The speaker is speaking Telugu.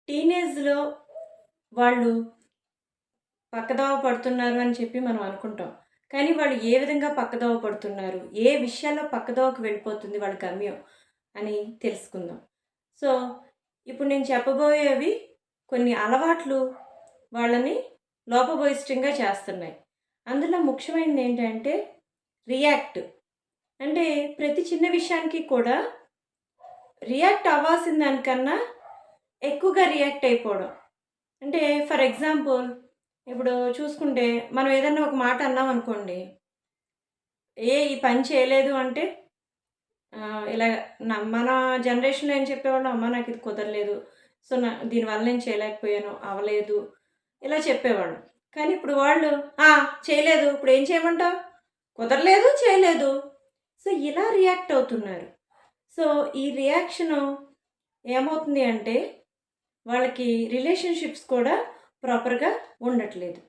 టీనేజ్‌లో వాళ్ళు పక్కదోవ పడుతున్నారు అని చెప్పి మనం అనుకుంటాం. కానీ వాళ్ళు ఏ విధంగా పక్కదోవ పడుతున్నారు? ఏ విషయాల్లో పక్కదోవకు వెళ్ళిపోతుంది వాళ్ళ గమ్యం అని తెలుసుకుందాం. సో, ఇప్పుడు నేను చెప్పబోయేవి కొన్ని అలవాట్లు వాళ్ళని లోపభూయిష్టంగా చేస్తున్నాయి. అందులో ముఖ్యమైనది ఏంటంటే రియాక్ట్. అంటే ప్రతి చిన్న విషయానికి కూడా రియాక్ట్ అవ్వాల్సిన దానికన్నా ఎక్కువగా రియాక్ట్ అయిపోవడం. అంటే ఫర్ ఎగ్జాంపుల్ ఇప్పుడు చూసుకుంటే మనం ఏదన్నా ఒక మాట అన్నామనుకోండి, ఈ పని చేయలేదు అంటే ఇలా మన జనరేషన్‌లో ఏం చెప్పేవాళ్ళం, అమ్మ నాకు ఇది కుదరలేదు. సో, దీనివల్ల నేను చేయలేకపోయాను, అవ్వలేదు ఇలా చెప్పేవాళ్ళం. కానీ ఇప్పుడు వాళ్ళు చేయలేదు ఇప్పుడు ఏం చేయమంటావు? కుదరలేదు, చేయలేదు. సో, ఇలా రియాక్ట్ అవుతున్నారు. సో, ఈ రియాక్షను ఏమవుతుంది అంటే వాళ్ళకి రిలేషన్‌షిప్స్ కూడా ప్రాపర్‌గా ఉండట్లేదు.